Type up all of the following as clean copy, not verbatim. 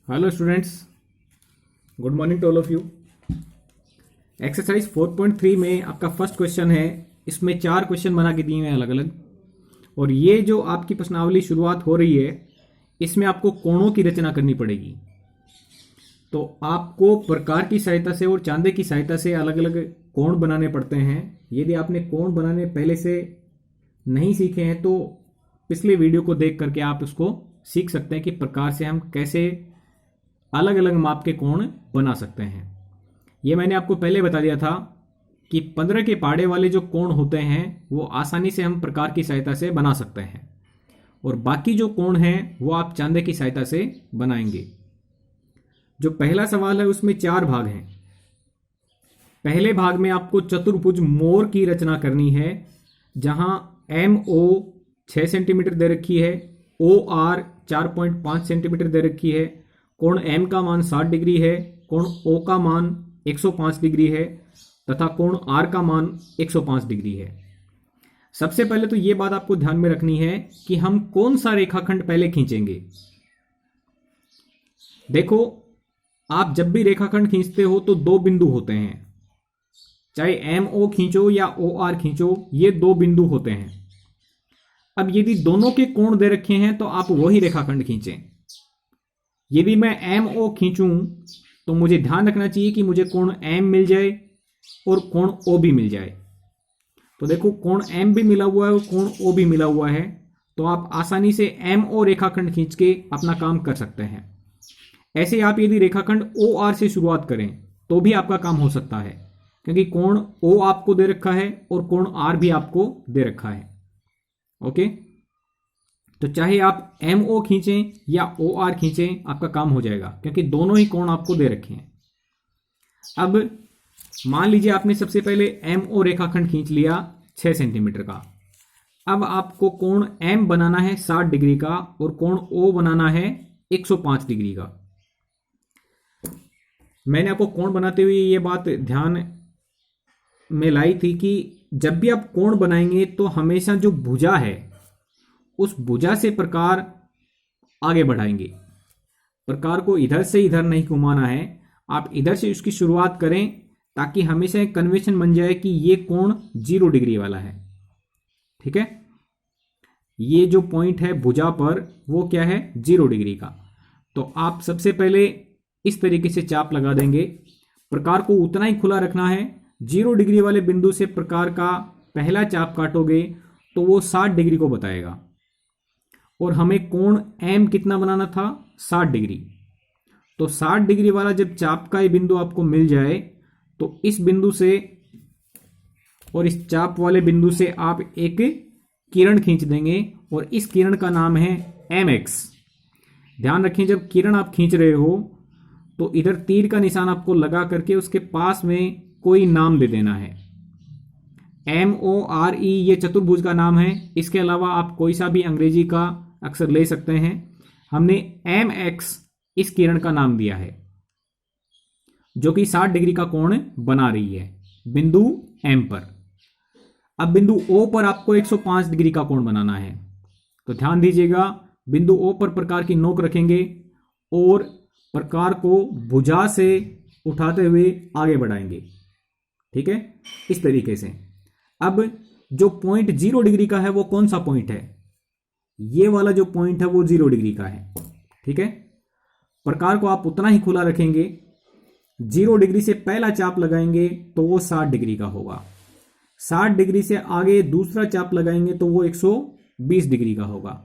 Hello students, good morning to all of you. Exercise 4.3 में आपका first question है। इसमें 4 क्वेश्चन बना के दिए हुए हैं अलग अलग, और ये जो आपकी प्रश्नावली शुरुआत हो रही है इसमें आपको कोणों की रचना करनी पड़ेगी। तो आपको प्रकार की सहायता से और चांदे की सहायता से अलग अलग कोण बनाने पड़ते हैं। यदि आपने कोण बनाने पहले से नहीं सीखे हैं तो पिछले वीडियो को देख करके आप उसको सीख सकते हैं कि प्रकार से हम कैसे अलग अलग माप के कोण बना सकते हैं। ये मैंने आपको पहले बता दिया था कि 15 के पाड़े वाले जो कोण होते हैं वो आसानी से हम प्रकार की सहायता से बना सकते हैं, और बाकी जो कोण हैं वो आप चांदे की सहायता से बनाएंगे। जो पहला सवाल है उसमें 4 भाग हैं। पहले भाग में आपको चतुर्भुज मोर की रचना करनी है, जहां MO 6 सेंटीमीटर दे रखी है, OR 4.5 सेंटीमीटर दे रखी है, कोण M का मान 60 डिग्री है, कोण O का मान 105 डिग्री है तथा कोण R का मान 105 डिग्री है। सबसे पहले तो यह बात आपको ध्यान में रखनी है कि हम कौन सा रेखाखंड पहले खींचेंगे। देखो, आप जब भी रेखाखंड खींचते हो तो 2 बिंदु होते हैं, चाहे MO खींचो या OR खींचो, ये 2 बिंदु होते हैं। अब यदि दोनों के कोण दे रखे हैं तो आप वही रेखाखंड खींचें। यदि मैं MO खींचूं तो मुझे ध्यान रखना चाहिए कि मुझे कोण M मिल जाए और कोण O भी मिल जाए। तो देखो, कोण M भी मिला हुआ है और कोण O भी मिला हुआ है, तो आप आसानी से MO रेखाखंड खींच के अपना काम कर सकते हैं। ऐसे आप यदि रेखाखंड OR से शुरुआत करें तो भी आपका काम हो सकता है, क्योंकि कोण O आपको दे रखा है और कोण R भी आपको दे रखा है। ओके, तो चाहे आप MO खींचें या OR खींचें आपका काम हो जाएगा, क्योंकि दोनों ही कोण आपको दे रखे हैं। अब मान लीजिए आपने सबसे पहले MO रेखाखंड खींच लिया 6 सेंटीमीटर का। अब आपको कोण M बनाना है 60 डिग्री का और कोण O बनाना है 105 डिग्री का। मैंने आपको कोण बनाते हुए ये बात ध्यान में लाई थी कि जब भी आप कोण बनाएंगे तो हमेशा जो भुजा है उस भुजा से प्रकार आगे बढ़ाएंगे। प्रकार को इधर से इधर नहीं घुमाना है, आप इधर से उसकी शुरुआत करें ताकि हमेशा एक कन्वेंशन बन जाए कि ये कोण 0 डिग्री वाला है। ठीक है, ये जो पॉइंट है भुजा पर वो क्या है, 0 डिग्री का। तो आप सबसे पहले इस तरीके से चाप लगा देंगे। प्रकार को उतना ही खुला रखना है। 0 डिग्री वाले बिंदु से प्रकार का पहला चाप काटोगे तो वो 60 डिग्री को बताएगा, और हमें कोण M कितना बनाना था, 60 डिग्री। तो 60 डिग्री वाला जब चाप का ये बिंदु आपको मिल जाए तो इस बिंदु से और इस चाप वाले बिंदु से आप एक किरण खींच देंगे, और इस किरण का नाम है MX। ध्यान रखें, जब किरण आप खींच रहे हो तो इधर तीर का निशान आपको लगा करके उसके पास में कोई नाम दे देना है। MORE ये चतुर्भुज का नाम है। इसके अलावा आप कोई सा भी अंग्रेजी का अक्षर ले सकते हैं। हमने MX इस किरण का नाम दिया है, जो कि 60 डिग्री का कोण बना रही है बिंदु M पर। अब बिंदु O पर आपको 105 डिग्री का कोण बनाना है। तो ध्यान दीजिएगा, बिंदु O पर प्रकार की नोक रखेंगे और प्रकार को भुजा से उठाते हुए आगे बढ़ाएंगे। ठीक है, इस तरीके से। अब जो पॉइंट 0 डिग्री का है वो कौन सा पॉइंट है, ये वाला जो पॉइंट है वो 0 डिग्री का है। ठीक है, प्रकार को आप उतना ही खुला रखेंगे। 0 डिग्री से पहला चाप लगाएंगे तो वो 60 डिग्री का होगा। 60 डिग्री से आगे दूसरा चाप लगाएंगे तो वो 120 डिग्री का होगा।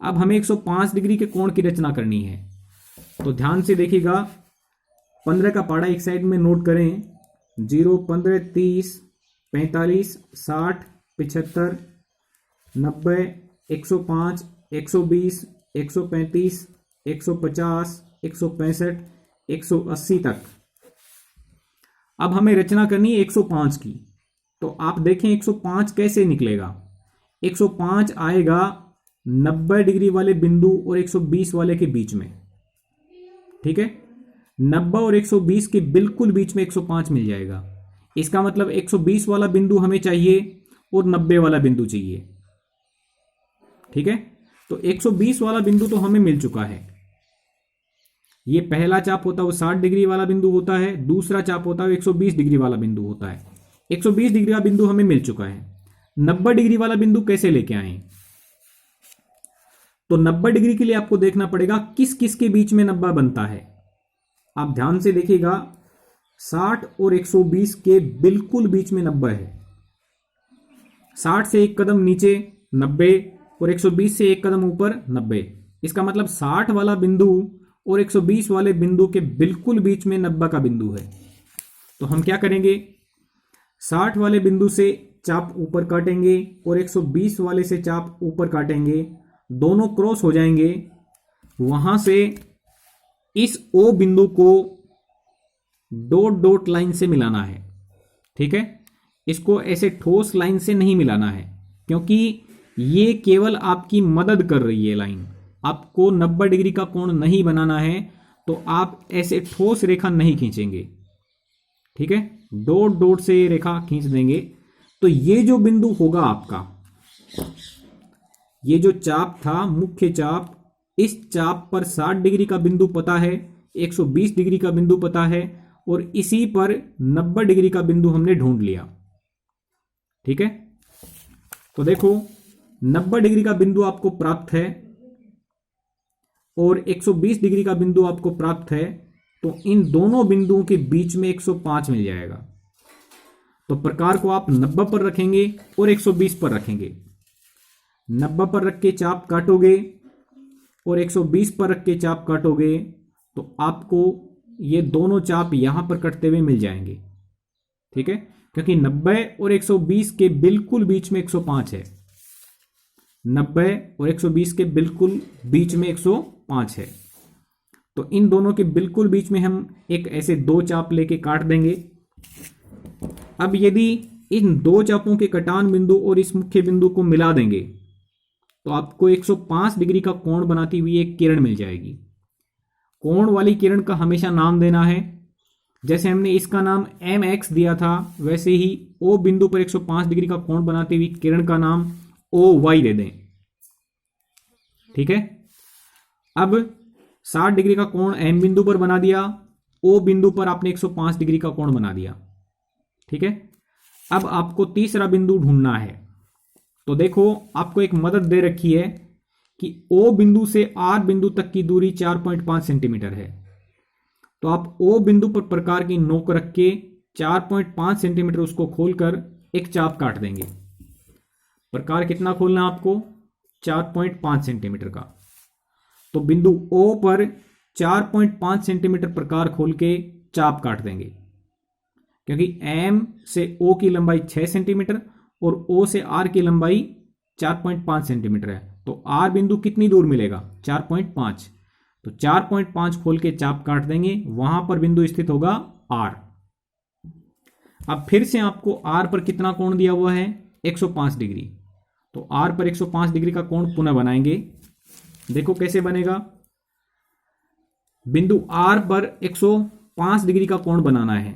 अब हमें 105 डिग्री के कोण की रचना करनी है। तो ध्यान से देखिएगा, 15 का पाड़ा एक साइड में नोट करें। 0, 15, 30, 45, 60, 75, 90, 105, 120, 135, 150, 165, 180 तक। अब हमें रचना करनी है 105 की। तो आप देखें 105 कैसे निकलेगा। 105 आएगा 90 डिग्री वाले बिंदु और 120 वाले के बीच में। ठीक है, 90 और 120 के बिल्कुल बीच में 105 मिल जाएगा। इसका मतलब 120 वाला बिंदु हमें चाहिए और 90 वाला बिंदु चाहिए। ठीक है, तो 120 वाला बिंदु तो हमें मिल चुका है। ये पहला चाप होता है वो 60 डिग्री वाला बिंदु होता है, दूसरा चाप होता है 120 डिग्री वाला बिंदु होता है। 120 डिग्री का बिंदु हमें मिल चुका है। 90 डिग्री वाला बिंदु कैसे लेके आए? तो 90 डिग्री के लिए आपको देखना पड़ेगा किस किस के बीच में 90 बनता है। आप ध्यान से देखिएगा, 60 और 120 के बिल्कुल बीच में 90 है। 60 से एक कदम नीचे 90 और 120 से एक कदम ऊपर 90। इसका मतलब 60 वाला बिंदु और 120 वाले बिंदु के बिल्कुल बीच में 90 का बिंदु है। तो हम क्या करेंगे, 60 वाले बिंदु से चाप ऊपर काटेंगे और 120 वाले से चाप ऊपर काटेंगे, दोनों क्रॉस हो जाएंगे। वहां से इस O बिंदु को डॉट डॉट लाइन से मिलाना है। ठीक है, इसको ऐसे ठोस लाइन से नहीं मिलाना है, क्योंकि ये केवल आपकी मदद कर रही है लाइन। आपको 90 डिग्री का कोण नहीं बनाना है, तो आप ऐसे ठोस रेखा नहीं खींचेंगे। ठीक है, डॉट डॉट से रेखा खींच देंगे। तो ये जो बिंदु होगा आपका, ये जो चाप था मुख्य चाप, इस चाप पर 60 डिग्री का बिंदु पता है, 120 डिग्री का बिंदु पता है, और इसी पर 90 डिग्री का बिंदु हमने ढूंढ लिया। ठीक है, तो देखो 90 डिग्री का बिंदु आपको प्राप्त है और 120 डिग्री का बिंदु आपको प्राप्त है, तो इन दोनों बिंदुओं के बीच में 105 मिल जाएगा। तो प्रकार को आप 90 पर रखेंगे और 120 पर रखेंगे। 90 पर रख के चाप काटोगे और 120 पर रख के चाप काटोगे, तो आपको ये दोनों चाप यहां पर कटते हुए मिल जाएंगे। ठीक है, क्योंकि 90 और 120 के बिल्कुल बीच में 105 है। 90 और 120 के बिल्कुल बीच में 105 है। तो इन दोनों के बिल्कुल बीच में हम एक ऐसे दो चाप लेके काट देंगे। अब यदि इन दो चापों के कटान बिंदु और इस मुख्य बिंदु को मिला देंगे, तो आपको 105 डिग्री का कोण बनाती हुई एक किरण मिल जाएगी। कोण वाली किरण का हमेशा नाम देना है। जैसे हमने इसका नाम mx दिया था, वैसे ही O बिंदु पर 105 डिग्री का कोण बनाती हुई किरण का नाम OY दे दें। ठीक है, अब 60 डिग्री का कोण M बिंदु पर बना दिया, O बिंदु पर आपने 105 डिग्री का कोण बना दिया। ठीक है, अब आपको तीसरा बिंदु ढूंढना है। तो देखो आपको एक मदद दे रखी है कि O बिंदु से R बिंदु तक की दूरी 4.5 सेंटीमीटर है। तो आप O बिंदु पर प्रकार की नोक रख के 4.5 सेंटीमीटर उसको खोलकर एक चाप काट देंगे। प्रकार कितना खोलना आपको? 4.5 सेंटीमीटर का। तो बिंदु O पर 4.5 सेंटीमीटर प्रकार खोल के चाप काट देंगे, क्योंकि M से O की लंबाई 6 सेंटीमीटर और O से R की लंबाई 4.5 सेंटीमीटर है। तो R बिंदु कितनी दूर मिलेगा? 4.5। तो 4.5 खोल के चाप काट देंगे, वहां पर बिंदु स्थित होगा R। अब फिर से आपको R पर कितना कोण दिया हुआ है? 105 डिग्री। तो R पर 105 डिग्री का कोण पुनः बनाएंगे। देखो कैसे बनेगा। बिंदु R पर 105 डिग्री का कोण बनाना है,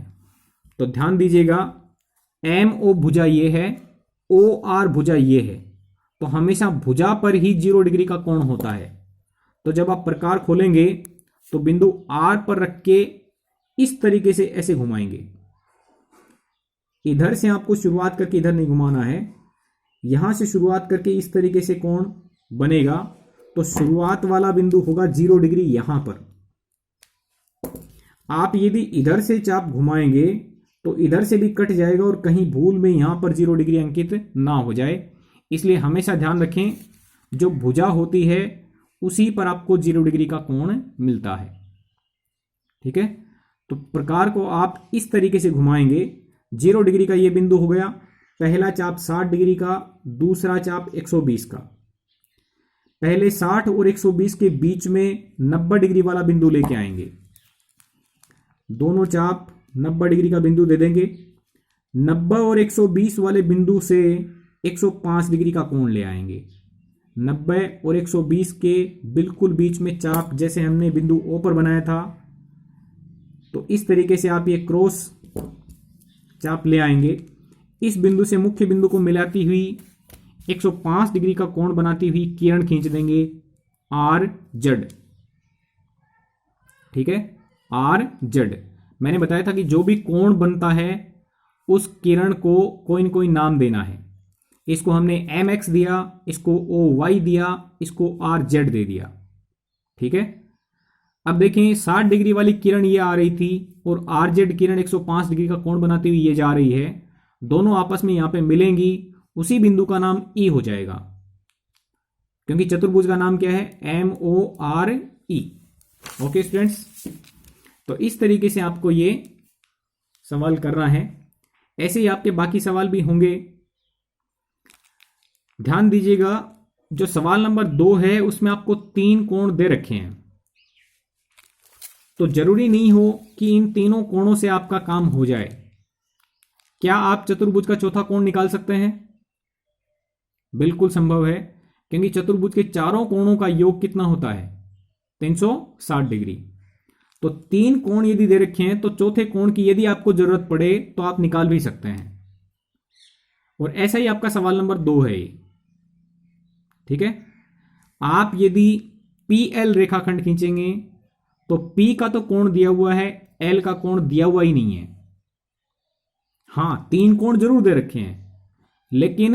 तो ध्यान दीजिएगा MO भुजा ये है, OR भुजा ये है। तो हमेशा भुजा पर ही 0 डिग्री का कोण होता है। तो जब आप प्रकार खोलेंगे तो बिंदु R पर रख के इस तरीके से ऐसे घुमाएंगे। इधर से आपको शुरुआत करके इधर नहीं घुमाना है, यहां से शुरुआत करके इस तरीके से कोण बनेगा। तो शुरुआत वाला बिंदु होगा 0 डिग्री यहां पर। आप यदि इधर से चाप घुमाएंगे तो इधर से भी कट जाएगा और कहीं भूल में यहां पर 0 डिग्री अंकित ना हो जाए। इसलिए हमेशा ध्यान रखें, जो भुजा होती है उसी पर आपको 0 डिग्री का कोण मिलता है। ठीक है, तो प्रकार को आप इस तरीके से घुमाएंगे। 0 डिग्री का ये बिंदु हो गया, पहला चाप 60 डिग्री का, दूसरा चाप 120 का। पहले 60 और 120 के बीच में 90 डिग्री वाला बिंदु लेके आएंगे। दोनों चाप 90 डिग्री का बिंदु दे देंगे। 90 और 120 वाले बिंदु से 105 डिग्री का कोण ले आएंगे। 90 और 120 के बिल्कुल बीच में चाप जैसे हमने बिंदु O पर बनाया था, तो इस तरीके से आप ये क्रॉस चाप ले आएंगे। इस बिंदु से मुख्य बिंदु को मिलाती हुई 105 डिग्री का कोण बनाती हुई किरण खींच देंगे RZ। ठीक है, आर जेड। मैंने बताया था कि जो भी कोण बनता है उस किरण को कोई न कोई नाम देना है। इसको हमने एम एक्स दिया, इसको ओ वाई दिया, इसको आर जेड दे दिया। ठीक है, अब देखें 60 डिग्री वाली किरण ये आ रही थी और आर जेड किरण 105 डिग्री का कोण बनाती हुई ये जा रही है। दोनों आपस में यहां पे मिलेंगी, उसी बिंदु का नाम ई हो जाएगा, क्योंकि चतुर्भुज का नाम क्या है, M O R E. Okay students, तो इस तरीके से आपको ये सवाल करना है। ऐसे ही आपके बाकी सवाल भी होंगे। ध्यान दीजिएगा, जो सवाल नंबर 2 है उसमें आपको 3 कोण दे रखे हैं, तो जरूरी नहीं हो कि इन तीनों कोणों से आपका काम हो जाए। क्या आप चतुर्भुज का चौथा कोण निकाल सकते हैं? बिल्कुल संभव है, क्योंकि चतुर्भुज के चारों कोणों का योग कितना होता है, 360 डिग्री। तो 3 कोण यदि दे रखे हैं तो चौथे कोण की यदि आपको जरूरत पड़े तो आप निकाल भी सकते हैं। और ऐसा ही आपका सवाल नंबर 2 है ये। ठीक है, आप यदि PL रेखाखंड खींचेंगे तो P का तो कोण दिया हुआ है, L का कोण दिया हुआ ही नहीं है। हां, 3 कोण जरूर दे रखे हैं, लेकिन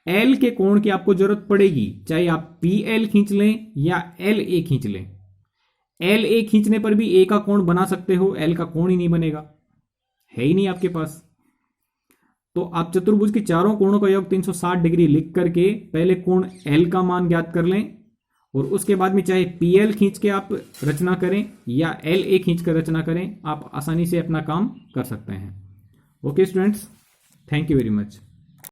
L के कोण की आपको जरूरत पड़ेगी, चाहे आप PL खींच लें या LA खींच लें। LA खींचने पर भी A का कोण बना सकते हो, L का कोण ही नहीं बनेगा, है ही नहीं आपके पास। तो आप चतुर्भुज के चारों कोणों का योग 360 डिग्री लिख करके पहले कोण L का मान ज्ञात कर लें, और उसके बाद में चाहे PL खींच के आप रचना करें या LA खींच कर रचना करें, आप आसानी से अपना काम कर सकते हैं। Okay students, thank you very much.